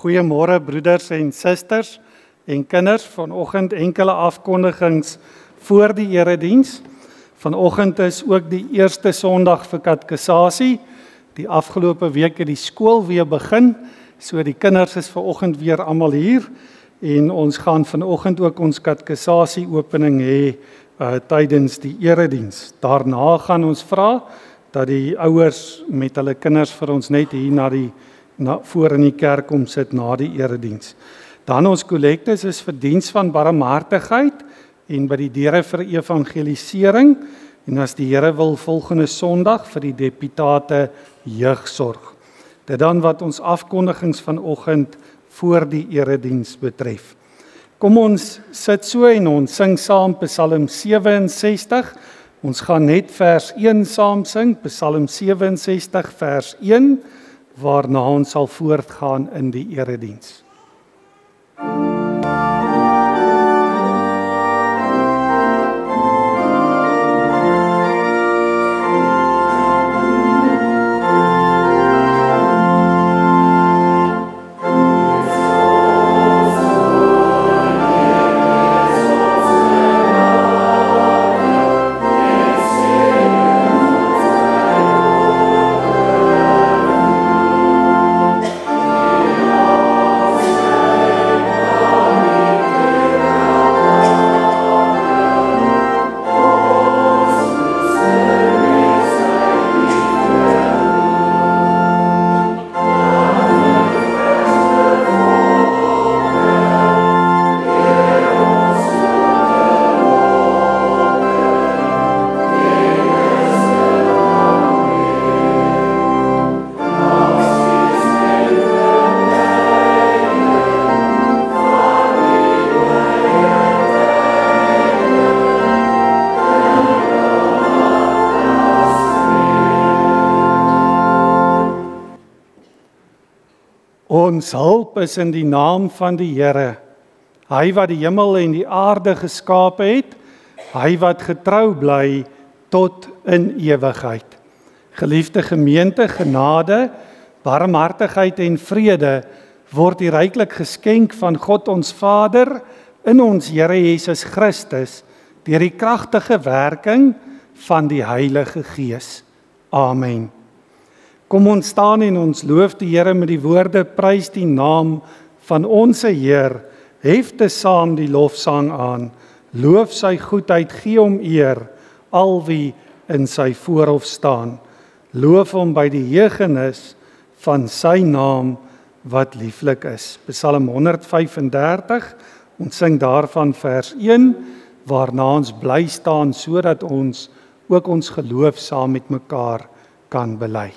Goeiemôre broeders en susters en kinders. Vanoggend enkele afkondigings voor die erediens. Vanoggend is ook die eerste Sondag vir katekisasie. Die afgelope week het die skool weer begin, so die kinders is vanoggend weer almal hier en ons gaan vanoggend ook ons katekisasie opening hê tydens die erediens. Daarna gaan ons vra dat die ouers met hulle kinders vir ons net hier voor in die kerk kom sit na die erediens. Dan ons kollektes is vir diens van barmhartigheid en by die deure vir evangelisering en as die Here wil volgende Sondag vir die deputate jeugsorg. Dit dan wat ons afkondigings vanoggend voor die erediens betref. Kom ons sit so en ons sing saam Psalm 67. Ons gaan net vers 1 saam sing, Psalm 67 vers 1, waarna ons sal voortgaan in die erediens. Ons hulp is in die naam van die Here, hy wat die hemel en die aarde geskape het, hy wat getrou bly tot in ewigheid. Geliefde gemeente, genade, barmhartigheid en vrede word die ryklik geskenk van God ons Vader in ons Here Jesus Christus deur die kragtige werking van die Heilige Gees. Amen. Kom ons staan en ons loof die Here met die woorde, prys die naam van ons Heer, hef te saam die lofsang aan, loof sy goedheid, gee hom eer, al wie in sy voorhof staan, loof hom by die heegenis van sy naam wat lieflik is. Psalm 135, ons sing daarvan vers 1, waarna ons bly staan, sodat ons ook ons geloof saam met mekaar kan bely.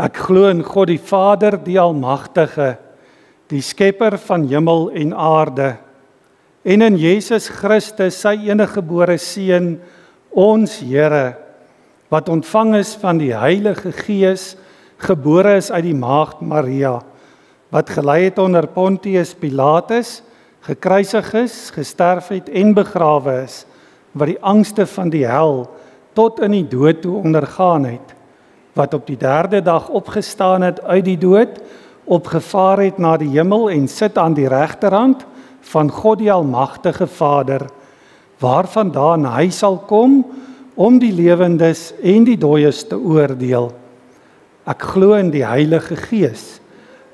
Ek glo in God die Vader, die Almagtige, die Skepper van hemel en aarde, en in Jesus Christus, sy eniggebore Seun, ons Here, wat ontvang is van die Heilige Gees, gebore is uit die maagd Maria, wat gelei het onder Pontius Pilatus, gekruisig is, gesterf het en begrawe is, wat die angste van die hel tot in die dood toe ondergaan het, wat op die 3de dag opgestaan het uit die dood, opgevaar het na die hemel en sit aan die regterhand van God die Almagtige Vader, waarvandaan hy sal kom om die lewendes en die dooies te oordeel. Ek glo in die Heilige Gees,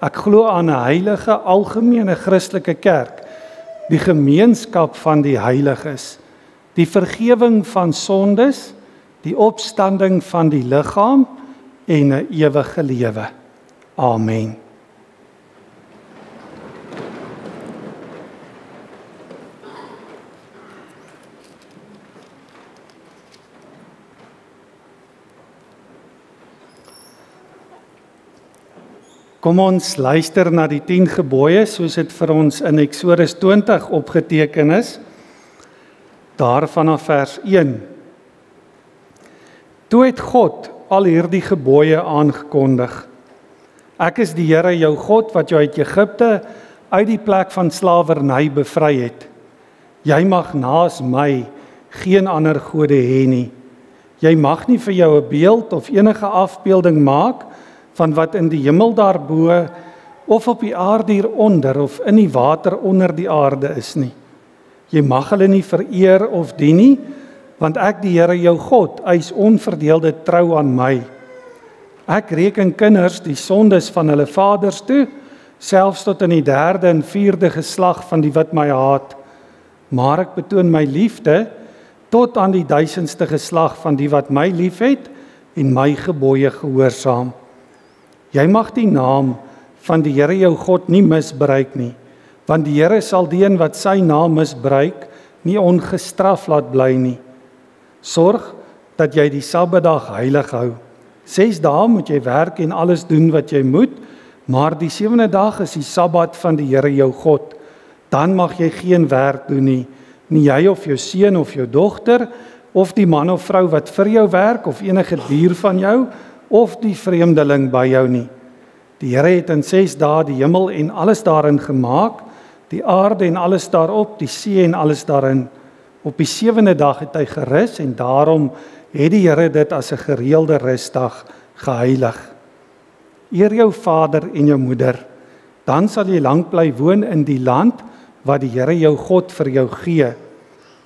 Ek glo aan 'n heilige algemene Christelike kerk, die gemeenskap van die heiliges, die vergifnis van sondes, die opstanding van die liggaam en 'n ewige lewe. Amen. Kom ons luister na die 10 gebooie soos dit vir ons in Eksodus 20 opgeteken is. Daarvan af vers 1. Toe het God al hierdie gebooie aangekondig. Ek is die Here jou God wat jou uit Egipte uit die plek van slawerny bevry het. Jy mag naas my geen ander gode hê nie. Jy mag nie vir jou 'n beeld of enige afbeelding maak van wat in die hemel daarbo of op die aarde hieronder of in die water onder die aarde is nie. Jy mag hulle nie vereer of dien nie, want ek die Here jou God eis onverdeelde trou aan my. Ek reken kinders die sondes van hulle vaders toe, selfs tot in die 3de en 4de geslag van die wat my haat. Maar ek betoon my liefde tot aan die 1000ste geslag van die wat my liefhet en my gebooie gehoorsaam. Jy mag die naam van die Here jou God nie misbruik nie, want die Here sal die een wat sy naam misbruik nie ongestraf laat bly nie. Sorg dat jy die Sabbatdag heilig hou. 6 dae moet jy werk en alles doen wat jy moet, maar die 7de dag is die Sabbat van die Here jou God. Dan mag jy geen werk doen nie, nie jy of jou seun of jou dogter, of die man of vrou wat vir jou werk, of enige dier van jou, of die vreemdeling by jou nie. Die Here het in 6 dae die hemel en alles daarin gemaak, die aarde en alles daarop, die see en alles daarin. Op die 7de dag het hy gerus en daarom het die Here dit as 'n gereelde rusdag geheilig. Eer jou vader en jou moeder, dan sal jy lank bly woon in die land wat die Here jou God vir jou gee.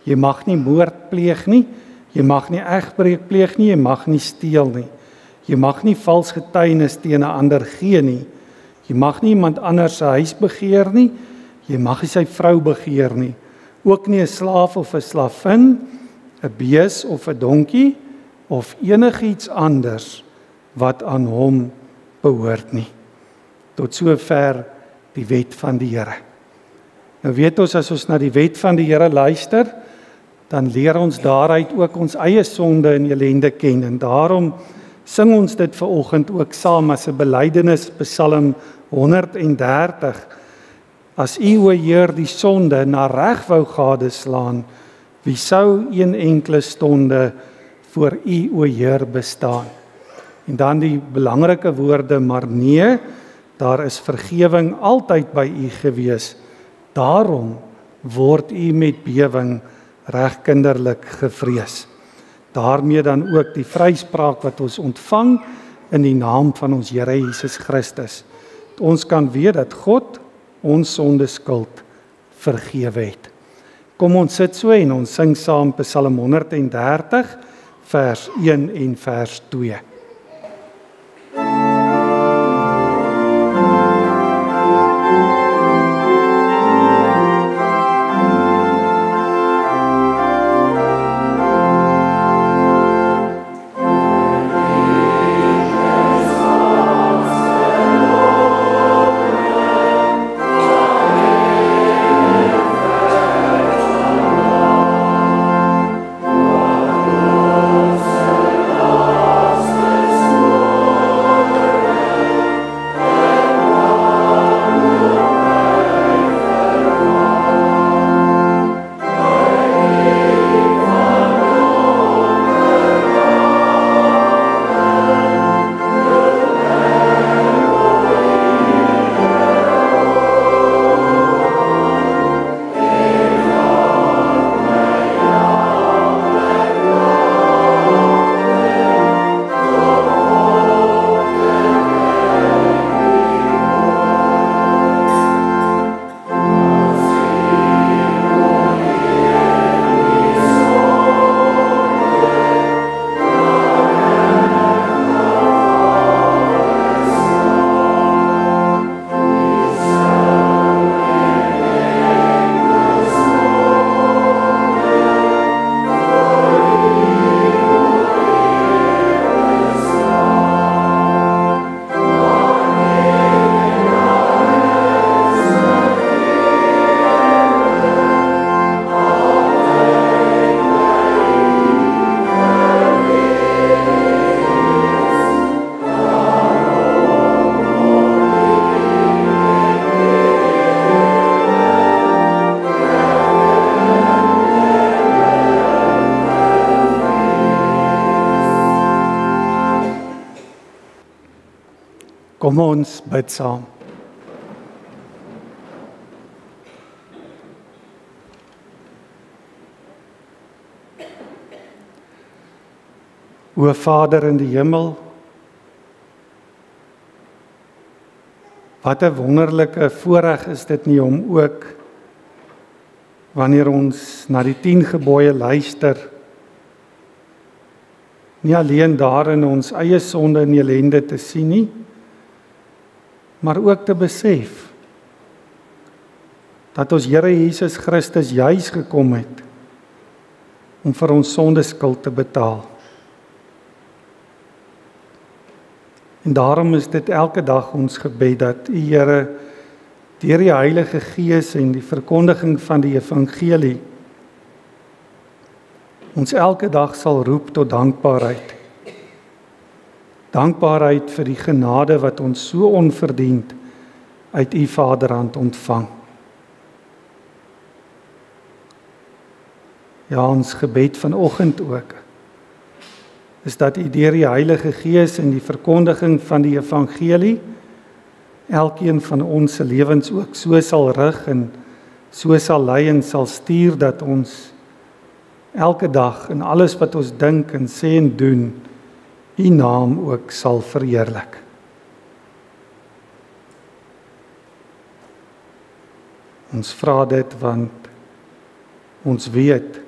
Jy mag nie moord pleeg nie, jy mag nie egbreek pleeg nie, jy mag nie steel nie. Jy mag nie vals getuienis teen 'n ander gee nie. Jy mag nie iemand anders se huis begeer nie, jy mag nie sy vrou begeer nie. Ook nie 'n slaaf of 'n slavin, 'n bees of 'n donkie of enigiets anders wat aan hom behoort nie. Tot sover die wet van die Here. Nou weet ons, as ons na die wet van die Here luister, dan leer ons daaruit ook ons eie sonde en ellende ken, en daarom sing ons dit vanoggend ook saam as 'n belydenis, Psalm 130. As U, o Heer, die sonde na reg wou gadeslaan, wie sou een enkele stonde voor U, o Heer, bestaan? En dan die belangrike woorde, maar nee, daar is vergewing altyd by U gewees. Daarom word U met bewing reg kinderlik gevrees. Daarmee dan ook die vryspraak wat ons ontvang in die naam van ons Here Jesus Christus. Dat ons kan weet dat God ons sonde skuld vergewe het. Kom ons sit so en ons sing saam Psalm 130 vers 1 en vers 2. Amen. Kom ons bid saam. O Vader in die hemel, wat 'n wonderlike voorreg is dit nie om ook, wanneer ons na die 10 gebooie luister, nie alleen daarin ons eie sonde en ellende te sien nie, maar ook te besef dat ons Here Jesus Christus juis gekom het om vir ons sondeskuld te betaal. En daarom is dit elke dag ons gebed dat U Here deur die Heilige Gees en die verkondiging van die evangelie ons elke dag sal roep tot dankbaarheid. Dankbaarheid vir die genade wat ons so onverdiend uit U Vaderhand ontvang. Ja, ons gebed vanoggend ook is dat U deur die Heilige Gees en die verkondiging van die evangelie elkeen van ons se lewens ook so sal rig en so sal lei en sal stuur dat ons elke dag in alles wat ons dink en sê en doen U naam ook sal verheerlik. Ons vra dit want ons weet,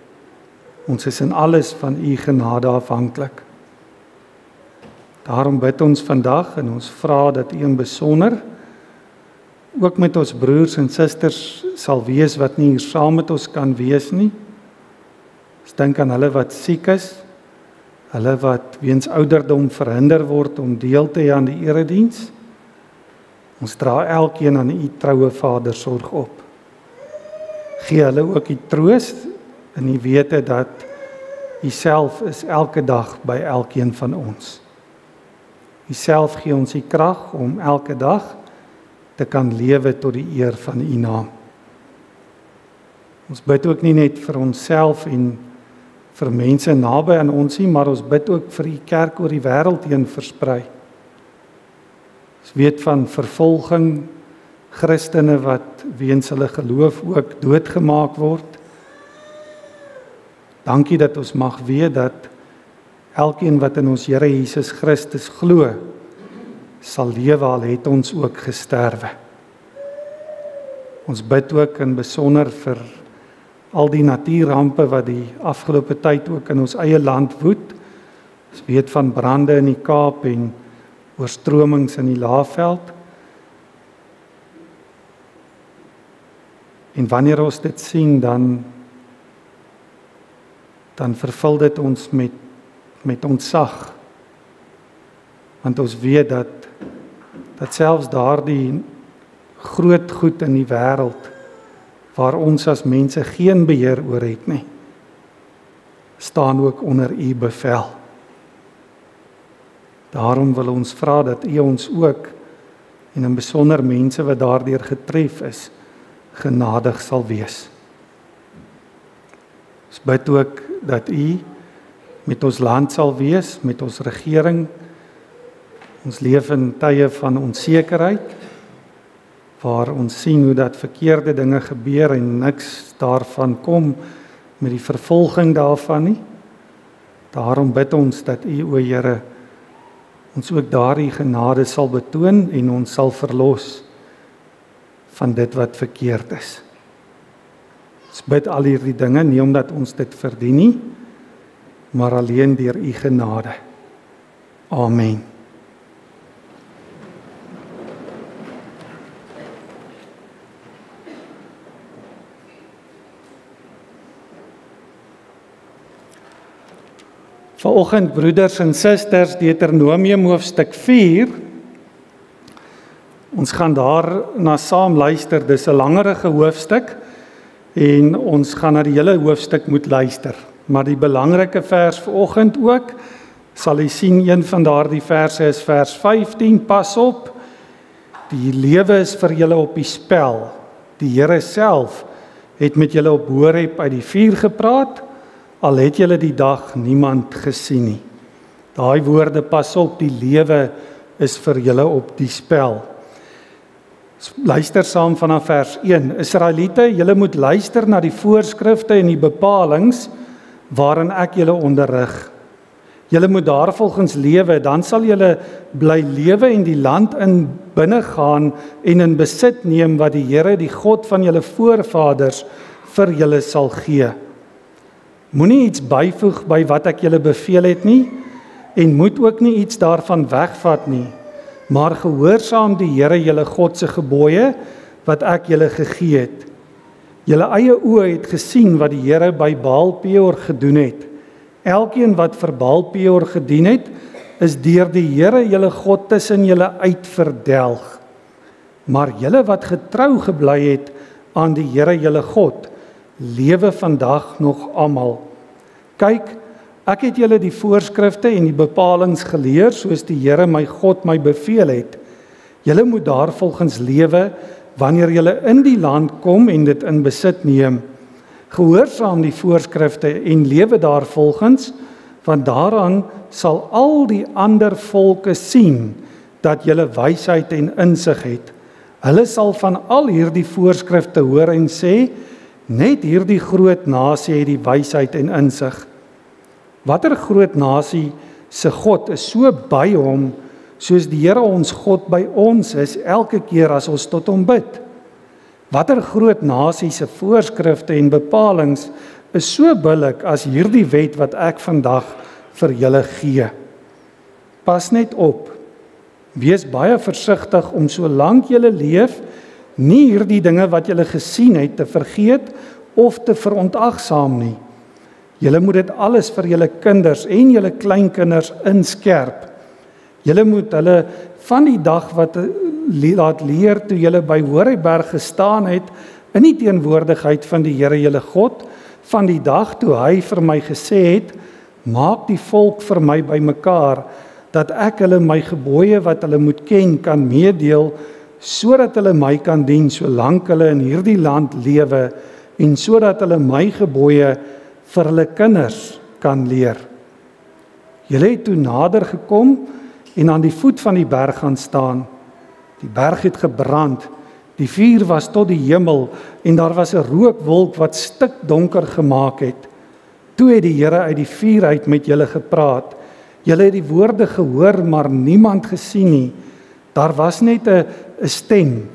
ons is in alles van U genade afhanklik. Daarom bid ons vandag en ons vra dat U in besonder ook met ons broers en susters sal wees wat nie hier saam met ons kan wees nie. Ons dink aan hulle wat siek is, hulle wat weens ouderdom verhinder word om deel te hê aan die erediens. Ons dra elkeen aan U troue Vadersorg op. Gee hulle ook die troos in die wete dat U self is elke dag by elkeen van ons. U self gee ons die krag om elke dag te kan lewe tot die eer van U naam. Ons bid ook nie net vir onsself en vir mense naby aan ons nie, maar ons bid ook vir U kerk oor die wêreld heen versprei. Ons weet van vervolging, Christene wat weens hulle geloof ook doodgemaak word. Dankie dat ons mag weet dat elkeen wat in ons Here Jesus Christus glo, sal lewe al het ons ook gesterwe. Ons bid ook in besonder vir al die natuurrampe wat die afgelope tyd ook in ons eie land woed. Ons weet van brande in die Kaap en oorstromings in die Laagveld. En wanneer ons dit sien, dan vervul dit ons met ontzag. Want ons weet dat selfs daardie groot goed in die wêreld waar ons as mense geen beheer oor het nie, staan ook onder U bevel. Daarom wil ons vra dat U ons ook, en in besonder mense wat daardeur getref is, genadig sal wees. Ons bid ook dat U met ons land sal wees, met ons regering. Ons leef in tye van onsekerheid, waar ons sien hoe dat verkeerde dinge gebeur en niks daarvan kom met die vervolging daarvan nie. Daarom bid ons dat U, o Here, ons ook daardie genade sal betoon en ons sal verlos van dit wat verkeerd is. Ons bid al hierdie dinge nie omdat ons dit verdien nie, maar alleen deur U genade. Amen. Vanoggend, broeders en susters, Deuteronomium hoofstuk 4. Ons gaan daarna saam luister. Dis 'n langerige hoofstuk en ons gaan na die hele hoofstuk moet luister. Maar die belangrike vers vanoggend ook, sal jy sien, een van daardie verse is vers 15. Pas op, die lewe is vir julle op die spel. Die Here self het met julle op Horeb uit die vuur gepraat, al het julle die dag niemand gesien nie. Daai woorde, pas op, die lewe is vir julle op die spel. Luister saam vanaf vers 1. Israeliete, julle moet luister na die voorskrifte en die bepalings waarin ek julle onderrig. Julle moet daarvolgens lewe, dan sal julle bly lewe en die land in binne gaan en in besit neem wat die Here, die God van julle voorvaders, vir julle sal gee. Moenie iets byvoeg by wat ek julle beveel het nie, en moet ook nie iets daarvan wegvat nie, maar gehoorsaam die Here julle God se gebooie wat ek julle gegee het. Julle eie oë het gesien wat die Here by Baal-Peor gedoen het. Elkeen wat vir Baal-Peor gedien het, is deur die Here julle God tussen julle uit verdelg. Maar julle wat getrou gebly het aan die Here julle God, lewe vandag nog almal. Kyk, ek het julle die voorskrifte en die bepalings geleer, soos die Here my God my beveel het. Julle moet daarvolgens lewe, wanneer julle in die land kom en dit in besit neem. Gehoorsaam die voorskrifte en lewe daarvolgens, want daaraan sal al die ander volke sien, dat julle wysheid en insig het. Hulle sal van al hierdie voorskrifte hoor en sê, net hierdie groot nasie het die wysheid en insig. Watter groot nasie se God is so by hom, soos die Here ons God by ons is, elke keer as ons tot hom bid? Watter groot nasie se voorskrifte en bepalings is so billik as hierdie wet wat ek vandag vir julle gee? Pas net op. Wees baie versigtig om solank julle leef, nie hierdie dinge wat julle gesien het te vergeet of te verontagsaam nie. Julle moet dit alles vir julle kinders en julle kleinkinders inskerp. Julle moet hulle van die dag wat laat leer toe julle by Horeberg gestaan het, in die teenwoordigheid van die Here julle God, van die dag toe hy vir my gesê het, maak die volk vir my bymekaar, dat ek hulle my gebooie wat hulle moet ken kan meedeel, sodat hulle my kan dien solank hulle in hierdie land lewe, en sodat hulle my gebooie vir hulle kinders kan leer. Julle het toe nader gekom en aan die voet van die berg gaan staan. Die berg het gebrand, die vuur was tot die hemel en daar was 'n rookwolk wat stikdonker gemaak het. Toe het die Here uit die vuur uit met julle gepraat. Julle het die woorde gehoor, maar niemand gesien nie. Daar was net 'n stem.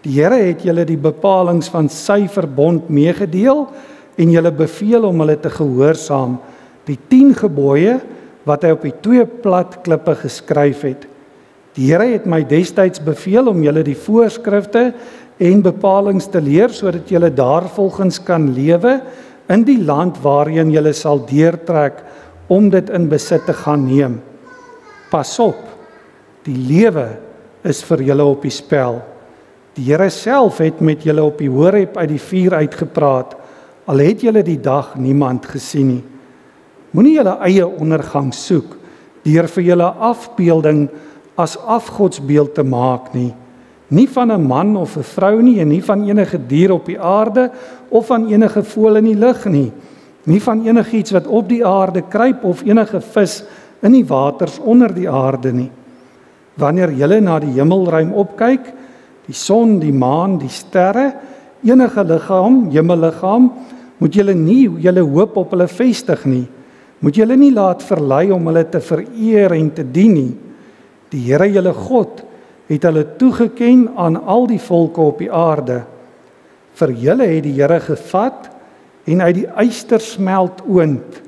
Die Here het julle die bepalings van sy verbond meegedeel en julle beveel om hulle te gehoorsaam, die 10 gebooie wat hy op die 2 plat klippe geskryf het. Die Here het my destyds beveel om julle die voorskrifte en bepalings te leer, sodat julle daarvolgens kan lewe in die land waarheen julle sal deurtrek om dit in besit te gaan neem. Pas op, die lewe is vir julle op die spel. Die Here self het met julle op die Horeb uit die vuur uitgepraat, al het julle die dag niemand gesien nie. Moenie julle eie ondergang soek, deur vir julle afbeelding as afgodsbeeld te maak nie. Nie van 'n man of 'n vrou nie, en nie van enige dier op die aarde, of van enige voël in die lug nie. Nie van enigiets wat op die aarde kruip, of enige vis in die waters onder die aarde nie. Wanneer julle na die hemelruim opkyk, die son, die maan, die sterre, enige liggaam, hemelliggaam, moet julle nie julle hoop op hulle vestig nie. Moet julle nie laat verlei om hulle te vereer en te dien nie. Die Here julle God het hulle toegeken aan al die volke op die aarde. Vir julle het die Here gevat en uit die ystersmeltoond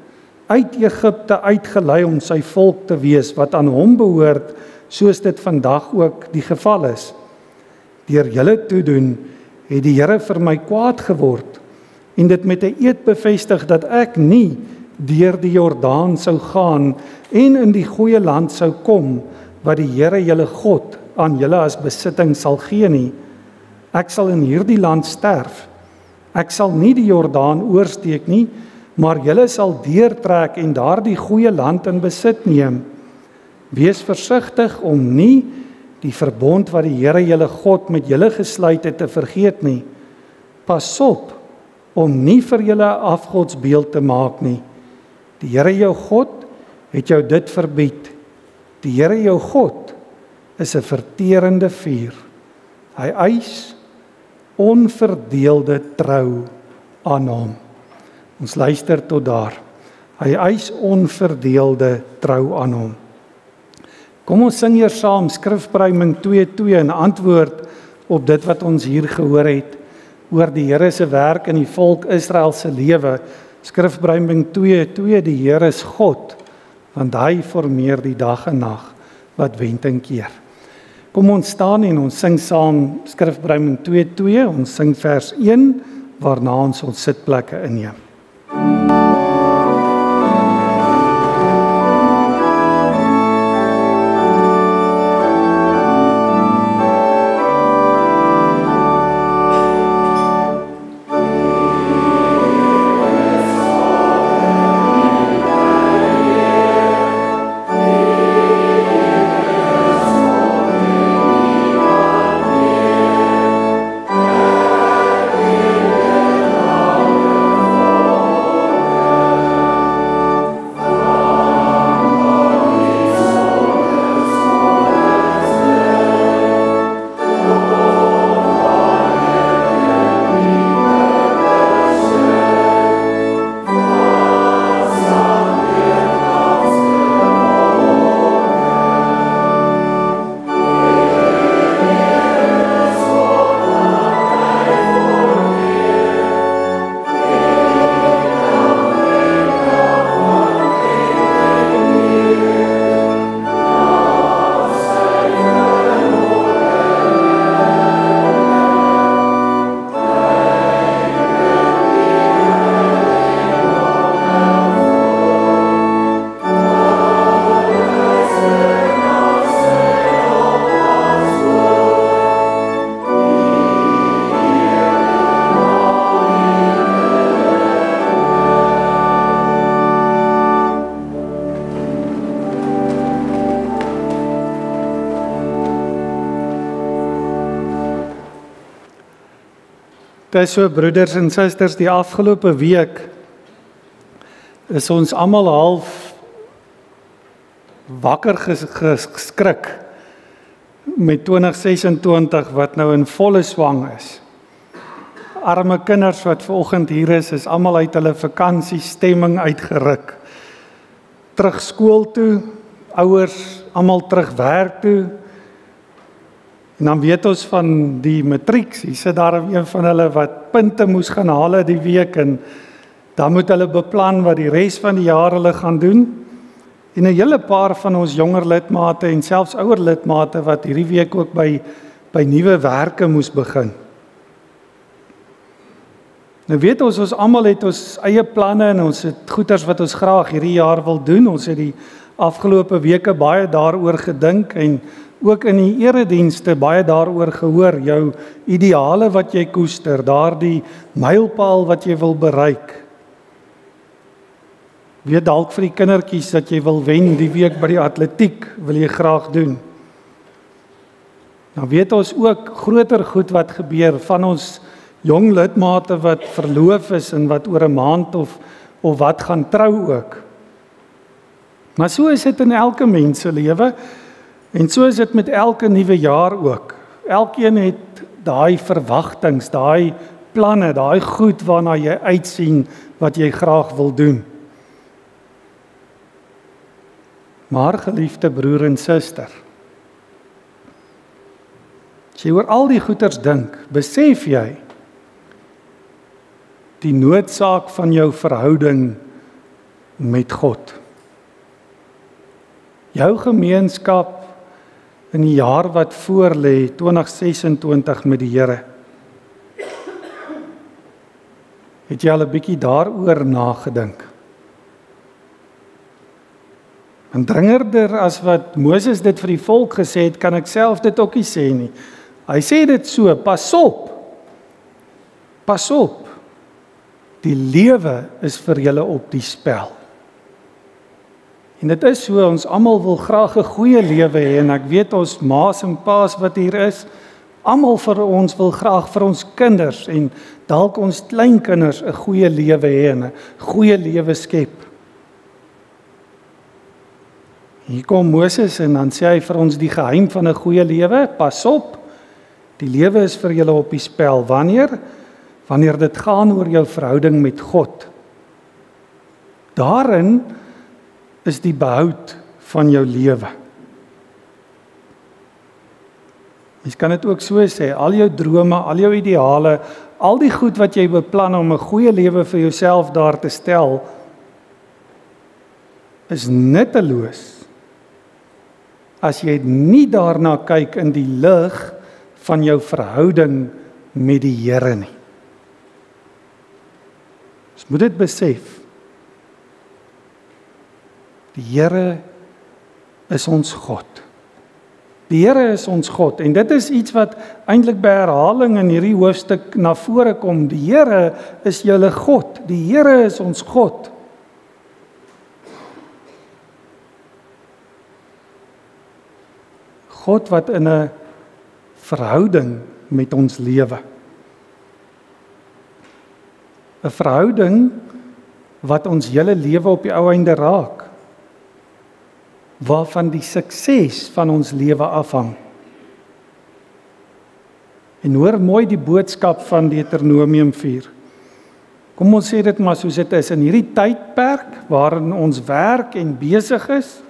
uit Egipte uitgelei om sy volk te wees, wat aan hom behoort, soos dit vandag ook die geval is. Deur julle toedoen het die Here vir my kwaad geword en dit met 'n eed bevestig dat ek nie deur die Jordaan sou gaan en in die goeie land sou kom wat die Here julle God aan julle as besitting sal gee nie. Ek sal in hierdie land sterf. Ek sal nie die Jordaan oorsteek nie, maar julle sal deurtrek en daardie goeie land in besit neem. Wees versigtig om nie die verbond wat die Here julle God met julle gesluit het te vergeet nie. Pas op om nie vir julle 'n afgodsbeeld te maak nie. Die Here jou God het jou dit verbied. Die Here jou God is 'n verterende vuur. Hy eis onverdeelde trou aan hom. Ons luister tot daar. Hy eis onverdeelde trou aan hom. Kom ons sing hier saam Skrifbruiming 2:2 in antwoord op dit wat ons hier gehoor het oor die Here se werk in die volk Israel se lewe. Skrifbruiming 2:2, die Here is God, want hy formeer die dag en nag wat wend en keer. Kom ons staan en ons sing saam Skrifbruiming 2:2, ons sing vers 1, waarna ons sitplekke inneem. Dis so, broeders en susters, die afgelope week is ons almal half wakker geskrik met 2026 wat nou in volle swang is. Arme kinders wat vanoggend hier is almal uit hulle vakansiestemming uitgeruk. Terug skool toe, ouers almal terug werk toe. En dan weet ons van die matrieks, hier sit daar een van hulle wat punte moes gaan haal die week en dan moet hulle beplan wat die res van die jaar hulle gaan doen. En 'n hele paar van ons jonger lidmate en selfs ouer lidmate wat hierdie week ook by nuwe werke moes begin. Nou weet ons almal het ons eie planne en ons het goeders wat ons graag hierdie jaar wil doen. Ons het die afgelope weke baie daaroor gedink en ook in die eredienste baie daaroor gehoor, jou ideale wat jy koester, daardie mylpaal wat jy wil bereik. Weet dalk vir die kindertjies dat jy wil wen die week by die atletiek, wil jy graag doen. Nou weet ons ook groter goed wat gebeur van ons jong lidmate wat verloof is en wat oor 'n maand of wat gaan trou ook. Maar so is dit in elke mens se lewe. En so is dit met elke nuwe jaar ook. Elkeen het daai verwagtinge, daai planne, daai goed waarna jy uitsien wat jy graag wil doen. Maar geliefde broer en suster, as jy oor al die goeders dink, besef jy die noodsaak van jou verhouding met God. Jou gemeenskap in die jaar wat voor lê, 2026 met die Here. Het jy al 'n bietjie daaroor nagedink? En dringerder as wat Moses dit vir die volk gesê het, kan ek self dit ook nie sê nie. Hy sê dit so, pas op, die lewe is vir julle op die spel. En dit is so, ons almal wil graag 'n goeie lewe hê en ek weet ons ma's en pa's wat hier is, almal vir ons wil graag vir ons kinders en dalk ons kleinkinders 'n goeie lewe hê en 'n goeie lewe skep. Hier kom Moses en dan sê hy vir ons die geheim van 'n goeie lewe. Pas op, die lewe is vir julle op die spel. Wanneer dit gaan oor jou verhouding met God. Daarin is die behoud van jou lewe. Mens kan dit ook so sê, al jou drome, al jou ideale, al die goed wat jy beplan om 'n goeie lewe vir jouself daar te stel, is nutteloos as jy nie daarna kyk in die lig van jou verhouding met die Here nie. Ons moet dit besef. Die Here is ons God. Die Here is ons God en dit is iets wat eintlik by herhaling in hierdie hoofstuk na vore kom. Die Here is julle God. Die Here is ons God. God wat in 'n verhouding met ons lewe. 'n Verhouding wat ons hele lewe op die ou einde raak. Waarvan die sukses van ons lewe afhang. En hoor mooi die boodskap van Deuteronomium 4. Kom ons sê dit maar soos dit is, in hierdie tydperk waarin ons werk en besig is,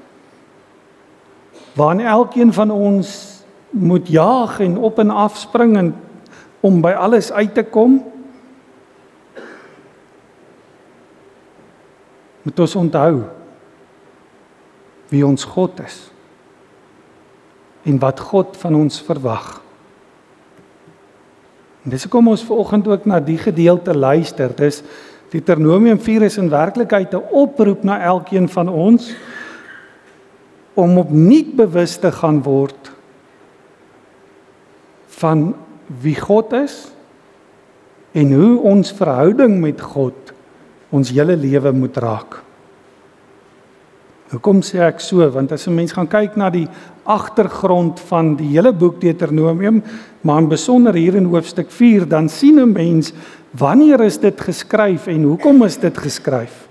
waarin elkeen van ons moet jaag en op en af spring om by alles uit te kom, moet ons onthou wie ons God is en wat God van ons verwag. En dis hoekom ons vanoggend ook na die gedeelte luister. Dis Deuteronomium 4 is in werklikheid 'n oproep na elkeen van ons om opnuut bewus te gaan word van wie God is en hoe ons verhouding met God ons hele lewe moet raak. Hoekom sê ek so? Want as 'n mens gaan kyk na die agtergrond van die hele boek Deuteronomium, maar in besonder hier in hoofstuk 4, dan sien 'n mens wanneer is dit geskryf en hoekom is dit geskryf?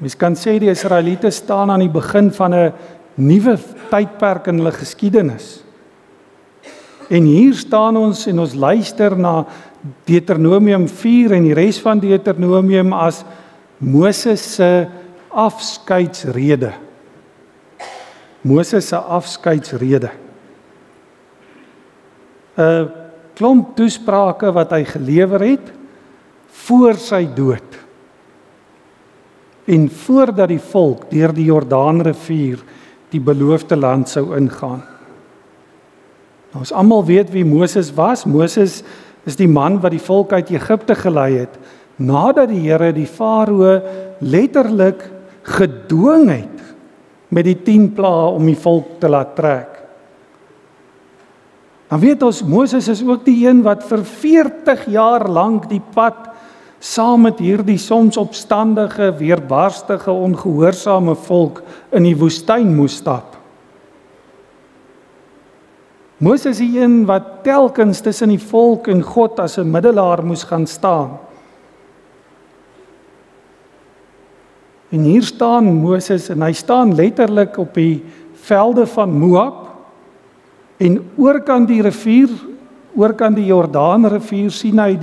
Mens kan sê die Israeliete staan aan die begin van 'n nuwe tydperk in hulle geskiedenis. En hier staan ons en ons luister na Deuteronomium 4 en die res van Deuteronomium as Moses se afskeidsrede. Moses se afskeidsrede. 'n Klomp toesprake wat hy gelewer het voor sy dood. En voordat die volk deur die Jordaanrivier die beloofde land sou ingaan. Ons almal weet wie Moses was. Moses is die man wat die volk uit Egipte gelei het, nadat die Here die Farao letterlik gedwing het met die 10 plaae om die volk te laat trek. Dan weet ons, Moses is ook die een wat vir 40 jaar lank die pad saam met hierdie soms opstandige, weerbarstige, ongehoorsame volk in die woestyn moes stap. Moses is die een wat telkens tussen die volk en God as 'n middelaar moes gaan staan. En hier staan Moses en hy staan letterlik op die velde van Moab en oorkant die rivier, oorkant die Jordaanrivier sien hy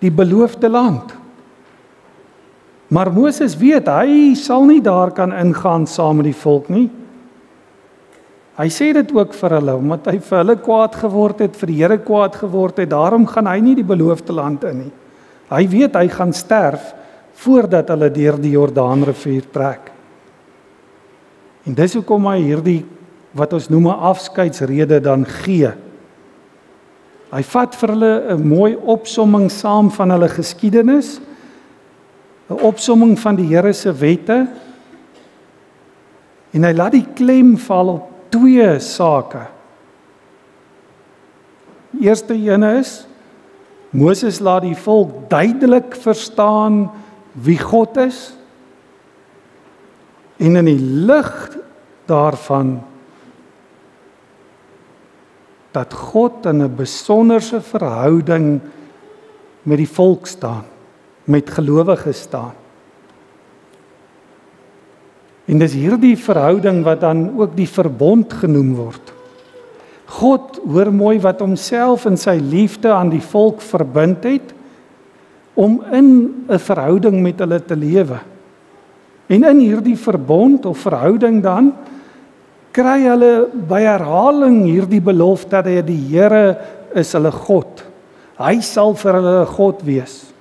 die beloofde land. Maar Moses weet, hy sal nie daar kan ingaan saam met die volk nie. Hy sê dit ook vir hulle, omdat hy vir hulle kwaad geword het, vir die Here kwaad geword het, daarom gaan hy nie die beloofde land in nie. Hy weet hy gaan sterf voordat hulle deur die Jordaanrivier trek. En dis hoekom hy hierdie wat ons noem 'n afskeidsrede dan gee. Hy vat vir hulle 'n mooi opsomming saam van hulle geskiedenis, 'n opsomming van die Here se wette, en hy laat die klem val op 2 sake. Die eerste ene is, Moses laat die volk duidelik verstaan wie God is, en in die lig daarvan, dat God in 'n besonderse verhouding met die volk staan, met gelowiges staan. En dis hierdie verhouding wat dan ook die verbond genoem word. God, hoor mooi, wat homself in sy liefde aan die volk verbind het, om in 'n verhouding met hulle te lewe. En in hierdie verbond of verhouding dan, kry hulle by herhaling hierdie belofte dat hy die Here is hulle God. Hy sal vir hulle 'n God wees.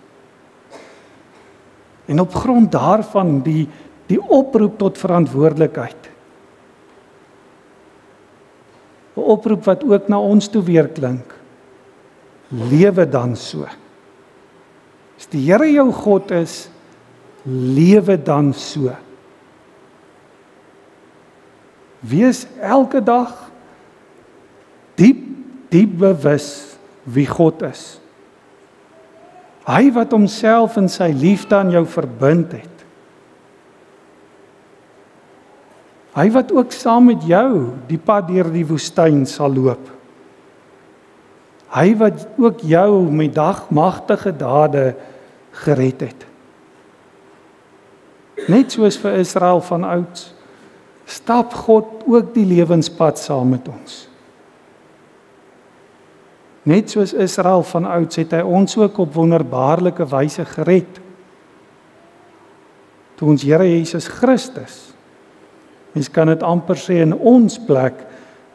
En op grond daarvan die oproep tot verantwoordelikheid. 'n Oproep wat ook na ons toe weer klink. Lewe dan so. As die Here jou God is, lewe dan so. Wees elke dag diep bewus wie God is. Hy wat homself in sy liefde aan jou verbind het. Hy wat ook saam met jou die pad deur die woestyn sal loop. Hy wat ook jou met dagmagtige dade gered het. Net soos vir Israel van ouds, stap God ook die lewenspad saam met ons. Net soos Israel van ouds het hy ons ook op wonderbaarlike wyse gered. Toe ons Here Jesus Christus, mens kan dit amper sê in ons plek,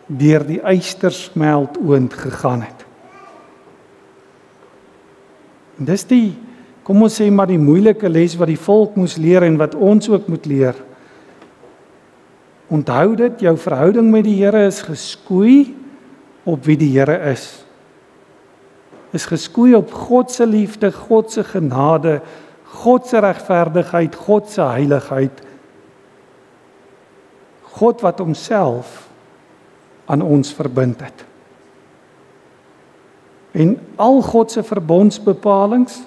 deur die ystersmeltoond gegaan het. En dis die, kom ons sê maar die moeilike les wat die volk moes leer en wat ons ook moet leer. Onthou dit, jou verhouding met die Here is geskoei op wie die Here is. Is geskoei op God se liefde, God se genade, God se regverdigheid, God se heiligheid. God wat homself aan ons verbind het. En al God se verbondsbepalings,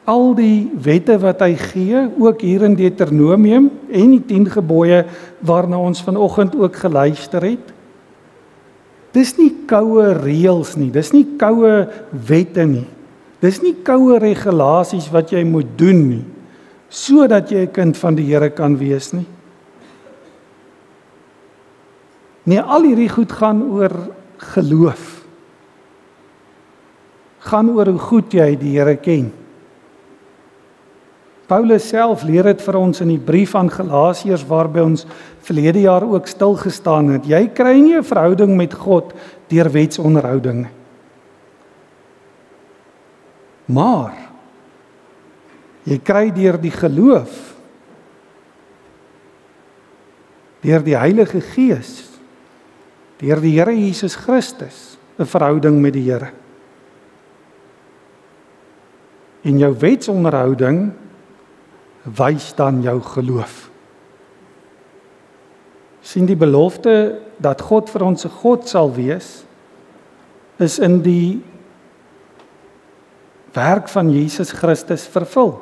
al die wette wat hy gee, ook hier in Deuteronomium en die 10 gebooie waarna ons vanoggend ook geluister het, dis nie koue reëls nie, dis nie koue wette nie, dis nie koue regulasies wat jy moet doen nie, sodat jy 'n kind van die Here kan wees nie. Nee, al hierdie goed gaan oor geloof. Gaan oor hoe goed jy die Here ken. Paulus self leer dit vir ons in die brief aan Galasiërs waarby ons verlede jaar ook stil gestaan het. Jy kry nie 'n verhouding met God deur wetsonderhouding nie. Maar jy kry deur die geloof, deur die Heilige Gees, deur die Here Jesus Christus, 'n verhouding met die Here. En jou wetsonderhouding wys dan jou geloof. Sien die belofte dat God vir ons 'n God sal wees, is in die werk van Jesus Christus vervul.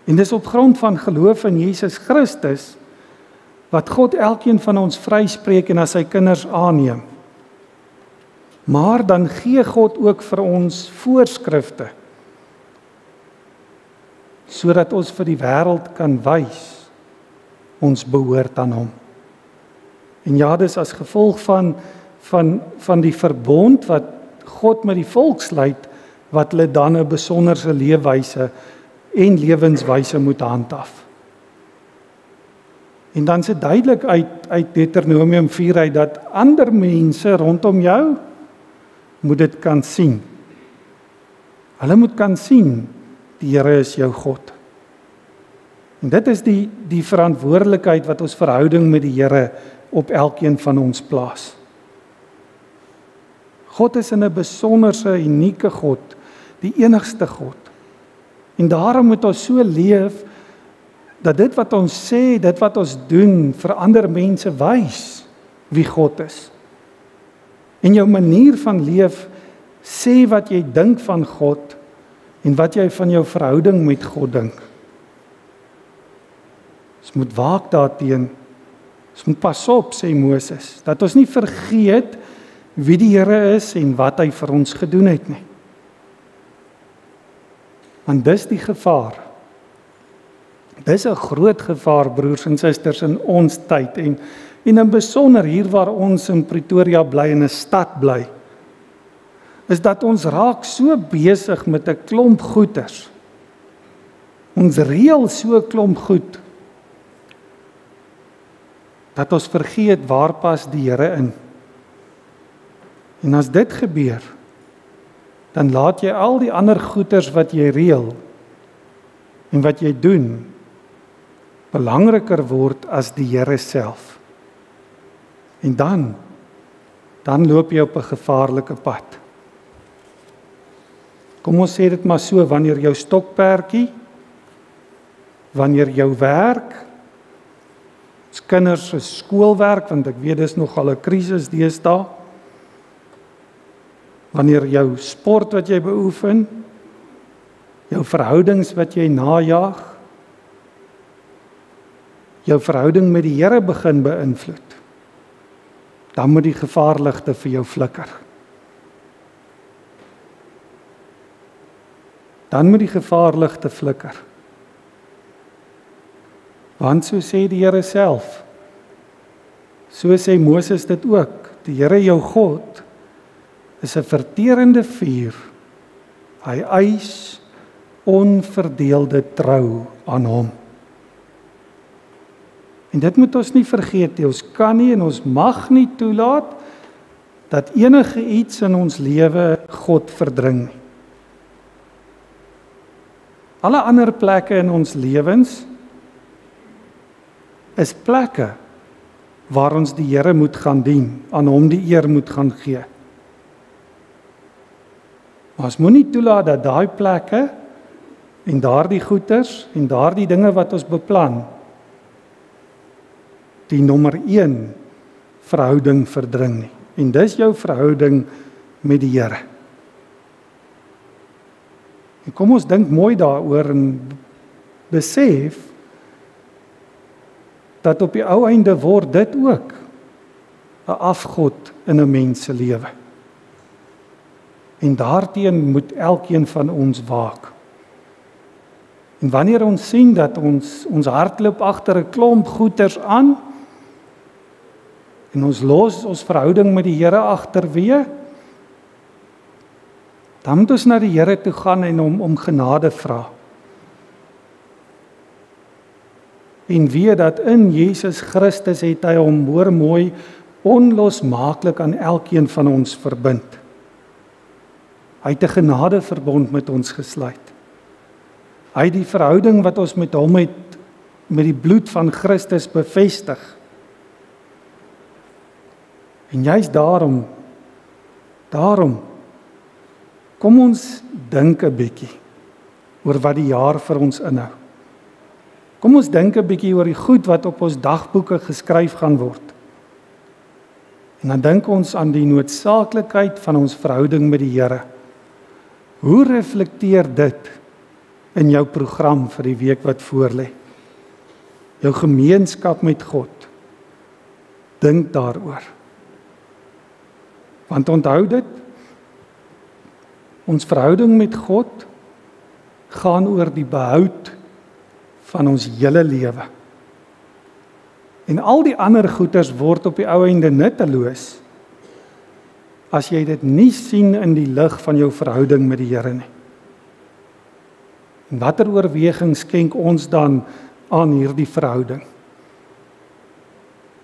En dis op grond van geloof in Jesus Christus wat God elkeen van ons vryspreek en as sy kinders aanneem. Maar dan gee God ook vir ons voorskrifte, sodat ons vir die wêreld kan wys, ons behoort aan hom. En ja, dis as gevolg van die verbond wat God met die volk sluit, wat hulle dan 'n besonderse leefwyse en lewenswyse moet handhaaf. En dan sê duidelik uit Deuteronomium 4 uit dat ander mense rondom jou moet dit kan sien. Hulle moet kan sien die Here is jou God. En dit is die verantwoordelikheid wat ons verhouding met die Here op elkeen van ons plaas. God is 'n besonderse, unieke God, die enigste God. En daarom moet ons so leef dat dit wat ons sê, dit wat ons doen vir ander mense wys wie God is. En jou manier van leef sê wat jy dink van God en wat jy van jou verhouding met God dink. Ons moet waak daarteen. Ons moet pas op, sê Moses, dat ons nie vergeet wie die Here is en wat hy vir ons gedoen het nie. Want dis die gevaar. Dis 'n groot gevaar, broers en susters, in ons tyd en in besonder hier waar ons in Pretoria bly, in 'n stad bly, is dat ons raak so besig met 'n klomp goeders. Ons reël so 'n klomp goed, dat ons vergeet waar pas die Here in. En as dit gebeur, dan laat jy al die ander goeders wat jy reël en wat jy doen, belangriker word as die Here self. En dan loop jy op 'n gevaarlike pad. Kom ons sê dit maar so, wanneer jou stokperdjie, wanneer jou werk, ons kinders se skoolwerk, want ek weet dis nogal 'n krisis deesdae, wanneer jou sport wat jy beoefen, jou verhoudings wat jy najag, jou verhouding met die Here begin beïnvloed, dan moet die gevaarligte vir jou flikker. Dan moet die gevaarligte flikker. Want so sê die Here self, so sê Moses dit ook, die Here jou God is 'n verterende vuur. Hy eis onverdeelde trou aan hom. En dit moet ons nie vergeet nie, ons kan nie en ons mag nie toelaat dat enige iets in ons lewe God verdring nie. Alle ander plekke in ons lewens is plekke waar ons die Here moet gaan dien, aan hom die eer moet gaan gee. Maar ons moenie toelaat dat daai plekke en daardie goeders en daardie dinge wat ons beplan, die nommer 1 verhouding verdring nie. En dis jou verhouding met die Here. En kom ons dink mooi daaroor en besef dat op die ou einde word dit ook 'n afgod in 'n mens se lewe. En daarteen moet elkeen van ons waak. En wanneer ons sien dat ons hardloop agter 'n klomp goeders aan en ons los ons verhouding met die Here agterweë, dan moet ons na die Here toe gaan en hom om genade vra. En weet dat in Jesus Christus het hy hom hoor mooi onlosmaaklik aan elkeen van ons verbind. Hy het 'n genadeverbond met ons gesluit. Hy het die verhouding wat ons met hom het, met die bloed van Christus bevestig. En juist daarom, kom ons dink 'n bietjie oor wat die jaar vir ons inhou. Kom ons dink 'n bietjie oor die goed wat op ons dagboeke geskryf gaan word. En dan dink ons aan die noodsaaklikheid van ons verhouding met die Here. Hoe reflekteer dit in jou program vir die week wat voorlê? Jou gemeenskap met God. Dink daaroor. Want onthou dit, ons verhouding met God gaan oor die behoud van ons hele lewe. En al die ander goeders word op die ou einde nutteloos as jy dit nie sien in die lig van jou verhouding met die Here nie. En watter oorweging skenk ons dan aan hierdie verhouding?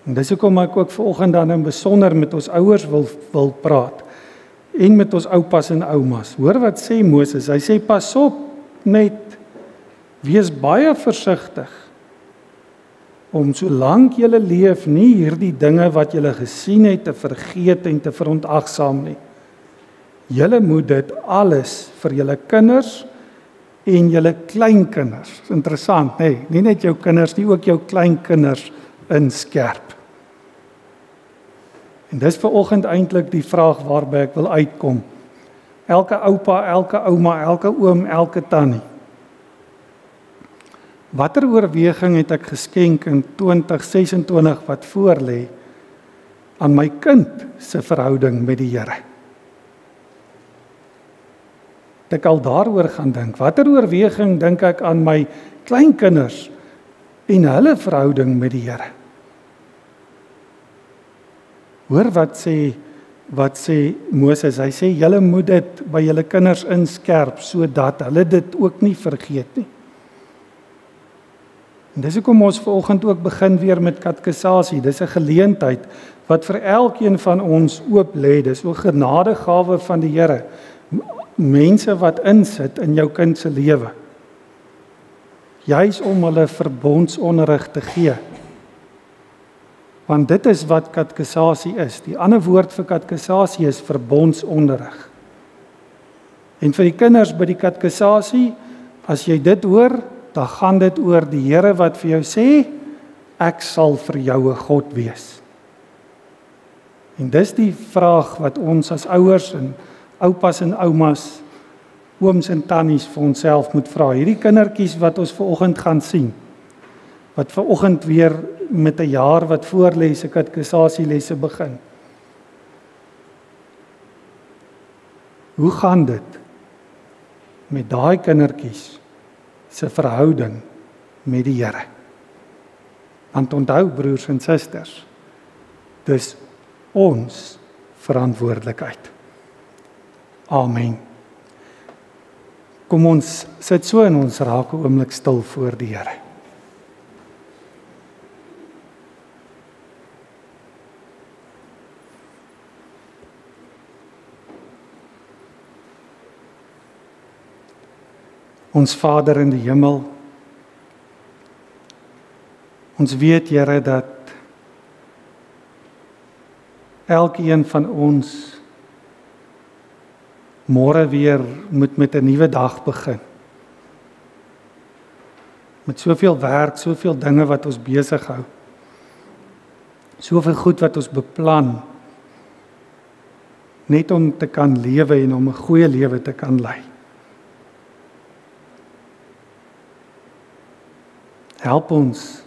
En dis hoekom ek ook vanoggend dan in besonder met ons ouers wil praat en met ons oupas en oumas. Hoor wat sê Moses, hy sê pas op net, wees baie versigtig om solank julle leef nie hierdie dinge wat julle gesien het te vergeet en te verontagsaam nie. Julle moet dit alles vir julle kinders en julle kleinkinders, interessant, nie net jou kinders nie, ook jou kleinkinders inskerp. En dis vanoggend eintlik die vraag waarby ek wil uitkom. Elke oupa, elke ouma, elke oom, elke tannie. Watter oorweging het ek geskenk in 2026 wat voorlê aan my kind se verhouding met die Here? Het ek al daaroor gaan dink. Watter oorweging dink ek aan my kleinkinders en hulle verhouding met die Here. Hoor wat sê Moses, hy sê, julle moet dit by julle kinders inskerp, sodat hulle dit ook nie vergeet nie. En dis hoekom ons vanoggend ook begin weer met katkesasie. Dis 'n geleentheid wat vir elkeen van ons oop lê. Dis 'n genadegawe van die Here. Mense wat insit in jou kind se lewe. Juis om hulle verbondsonderrig te gee. Want dit is wat katkesasie is. Die ander woord vir katkesasie is verbondsonderrig. En vir die kinders by die katkesasie, as jy dit hoor, dan gaan dit oor die Here wat vir jou sê, ek sal vir jou 'n God wees. En dis die vraag wat ons as ouers en oupas en oumas, ooms en tannies vir onsself moet vra. Hierdie kindertjies wat ons vanoggend gaan sien, wat vanoggend weer met 'n jaar wat voorlê se katekesasielesse begin. Hoe gaan dit met daai kindertjies se verhouding met die Here? Want onthou broers en susters, dis ons verantwoordelikheid. Amen. Kom ons sit so en ons raak 'n oomblik stil voor die Here. Ons Vader in die hemel, ons weet, Here, dat elkeen van ons môre weer moet met 'n nuwe dag begin. Met soveel werk, soveel dinge wat ons besig hou. Soveel goed wat ons beplan, net om te kan lewe en om 'n goeie lewe te kan lei. Help ons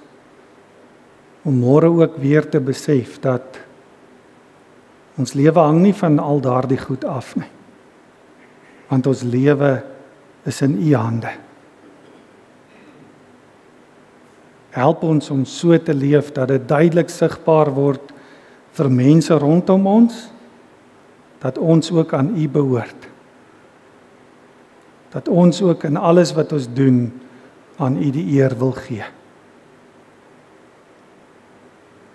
om môre ook weer te besef dat ons lewe hang nie van al daardie goed af nie. Want ons lewe is in U hande. Help ons om so te leef dat dit duidelik sigbaar word vir mense rondom ons, dat ons ook aan U behoort. Dat ons ook in alles wat ons doen aan U die eer wil gee.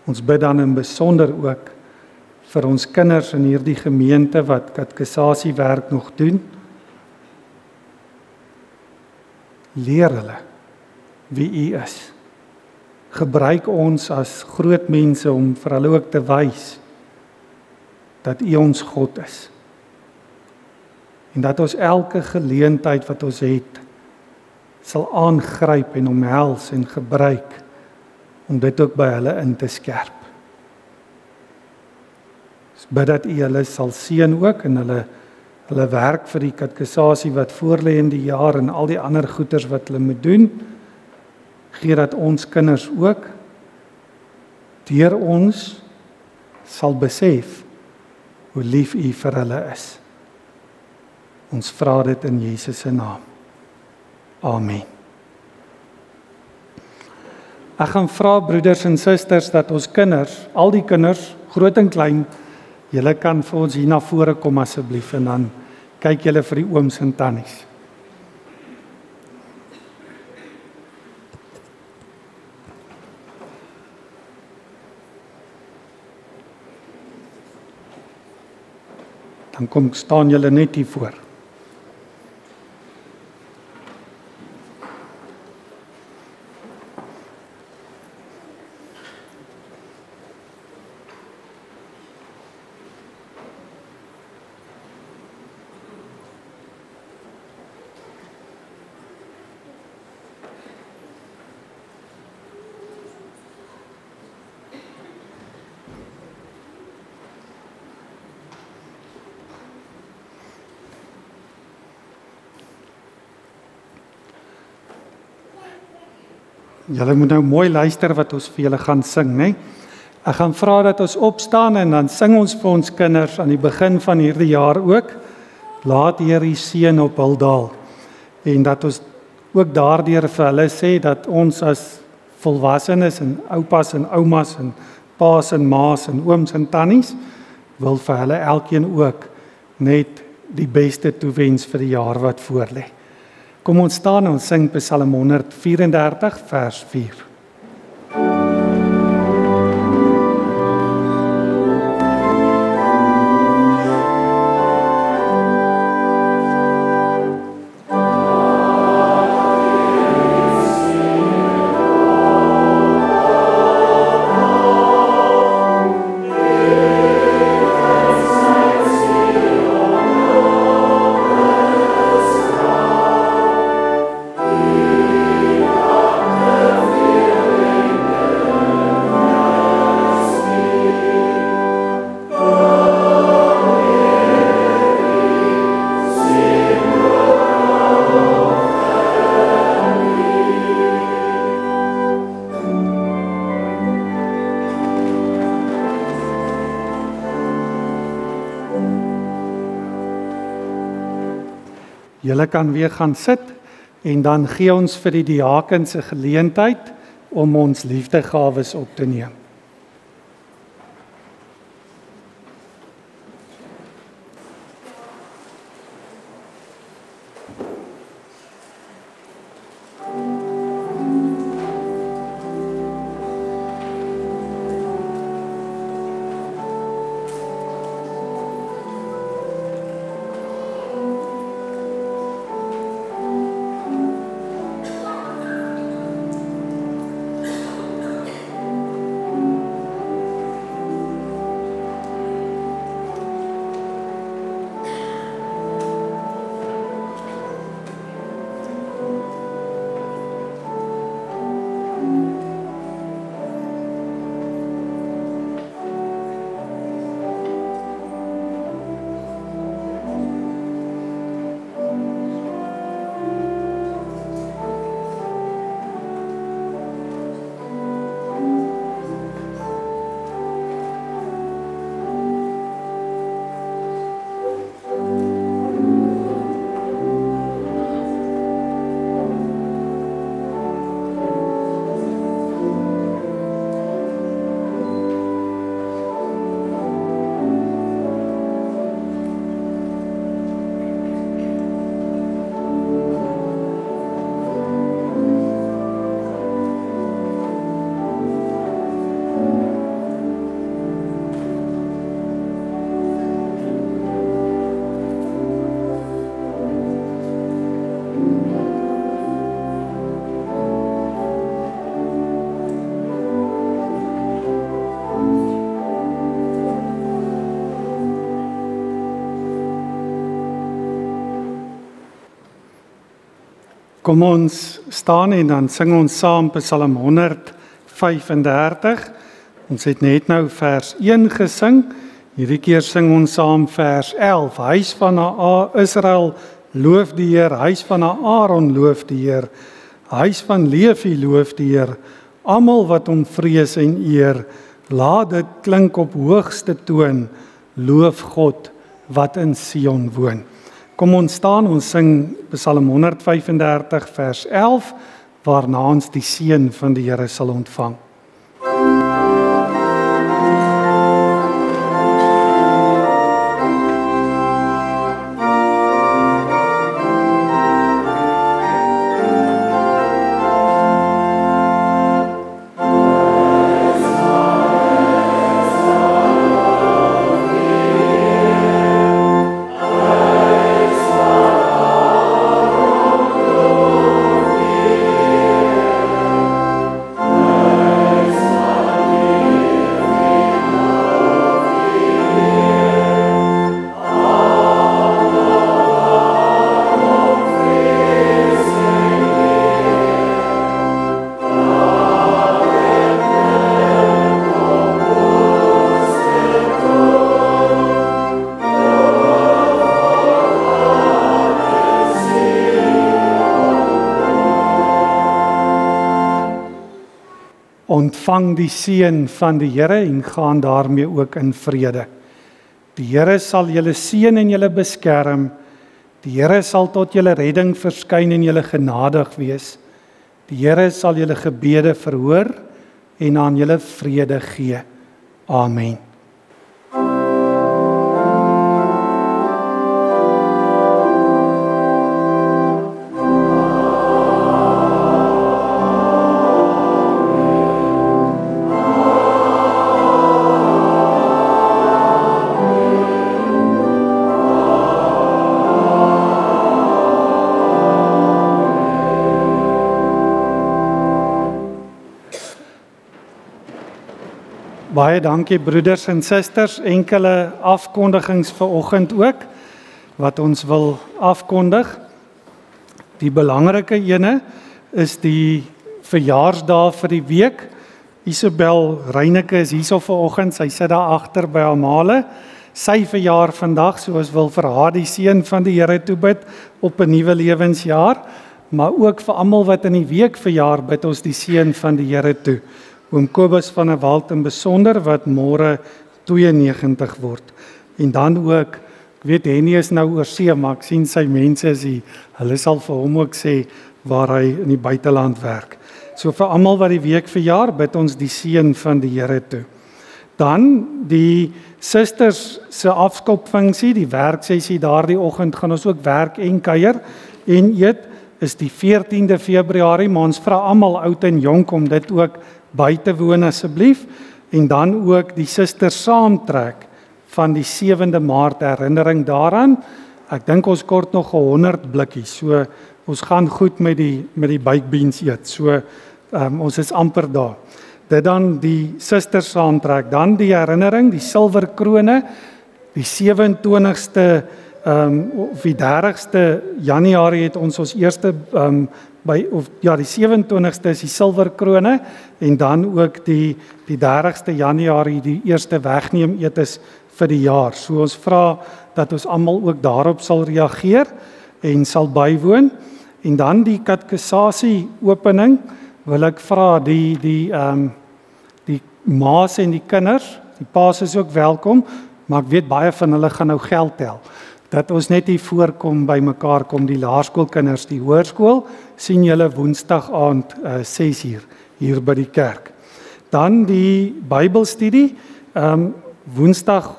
Ons bid dan in besonder ook vir ons kinders in hierdie gemeente wat katekesasiewerk nog doen. Leer hulle wie U is. Gebruik ons as groot mense om vir hulle ook te wys dat U ons God is. En dat ons elke geleentheid wat ons het, sal aangryp en omhels en gebruik om dit ook by hulle in te skerp. Ons bid dat U hulle sal seën ook en hulle werk vir die katkesasie wat voorlê in die jaar en al die ander goeders wat hulle moet doen. Gee dat ons kinders ook deur ons sal besef hoe lief U vir hulle is. Ons vra dit in Jesus se naam. Amen. Ek gaan vra broeders en susters dat ons kinders, al die kinders, groot en klein, julle kan vir ons hier na vore kom asseblief en dan kyk julle vir die ooms en tannies. Dan kom staan julle net hier voor. Julle moet nou mooi luister wat ons vir julle gaan sing, né? Ek gaan vra dat ons opstaan en dan sing ons vir ons kinders aan die begin van hierdie jaar ook. Laat Heer U seën op hul daal. En dat ons ook daardeur vir hulle sê dat ons as volwassenes en oupas en oumas en paas en maas en ooms en tannies wil vir hulle elkeen ook net die beste toewens vir die jaar wat voorlê. Kom ons staan en ons sing Psalm 134 vers 4. Julle kan weer gaan sit en dan gee ons vir die diakens 'n geleentheid om ons liefdegawes op te neem. Kom ons staan en dan sing ons saam Psalm 135. Ons het net nou vers 1 gesing. Hierdie keer sing ons saam vers 11. Huis van Israel loof die Heer, huis van Aaron loof die Heer, huis van Levi loof die Heer. Almal wat hom vrees en eer, laat dit klink op hoogste toon. Loof God wat in Sion woon. Kom ons staan, ons sing Psalm 135 vers 11, waarna ons die seën van die Here sal ontvang. Ontvang die seën van die Here en gaan daarmee ook in vrede. Die Here sal julle seën en julle beskerm. Die Here sal tot julle redding verskyn en julle genadig wees. Die Here sal julle gebede verhoor en aan julle vrede gee. Amen. Baie dankie broeders en susters, enkele afkondigings vanoggend ook, wat ons wil afkondig. Die belangrike ene is die verjaarsdag vir die week. Isabel Reineke is hierso vanoggend, sy sit daar agter by Amale. Sy verjaar vandag, so ons wil vir haar die seën van die Here toebid op 'n nuwe lewensjaar, maar ook vir almal wat in die week verjaar, bid ons die seën van die Here toe. Oom Kobus van der Walt in besonder wat môre 92 word. En dan ook, ek weet Henny is nou oor see, maar ek sien sy mense is hier. Hulle sal vir hom ook sê waar hy in die buiteland werk. So vir almal wat die week verjaar, bid ons die seën van die Here toe. Dan die susters se afskopfunksie, die werksessie daardie oggend gaan ons ook werk en kuier en eet, is die 14de Februarie, maar ons vra almal oud en jonk om dit ook by te woon asseblief, en dan ook die suster saamtrek van die 7de Maart herinnering daaraan. Ek dink ons kort nog 100 blikkies, so ons gaan goed met die baked beans eet, so ons is amper daar. Dit dan die suster saamtrek, dan die herinnering, die silwerkrone, die 27ste of die 30ste Januarie het ons eerste die 27ste is die silwerkrone en dan ook die 30ste Januarie die eerste wegneem etes vir die jaar. So ons vra dat ons almal ook daarop sal reageer en sal bywoon. En dan die katekisasie opening wil ek vra die ma's en die kinders, die pa's is ook welkom, maar ek weet baie van hulle gaan nou geld tel. Dat ons net hier voorkom by mekaar kom, die laerskoolkinders, die hoërskool, sien julle Woensdag aand 6:00 hier by die kerk. Dan die Bybelstudie, Woensdag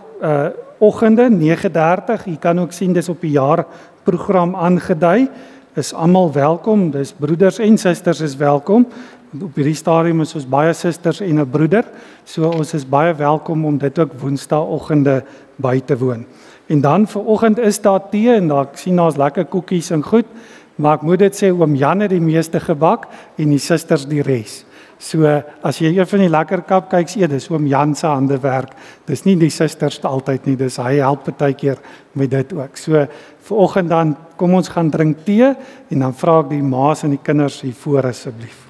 oggende 9:30, jy kan ook sien dis op die jaarprogram aangedui, is almal welkom, dis broeders en susters is welkom. Op hierdie stadium is ons baie susters en 'n broeder, so ons is baie welkom om dit ook Woensdagoggende by te woon. En dan vanoggend is daar tee en daar ek sien daar's lekker koekies en goed, maar ek moet dit sê oom Jan het die meeste gebak en die susters die res. So as jy een van die lekker cupcakes eet, dis oom Jan se handewerk. Dis nie die susters altyd nie, dis hy help partykeer met dit ook. So vanoggend dan kom ons gaan drink tee en dan vra ek die ma's en die kinders hier voor asseblief.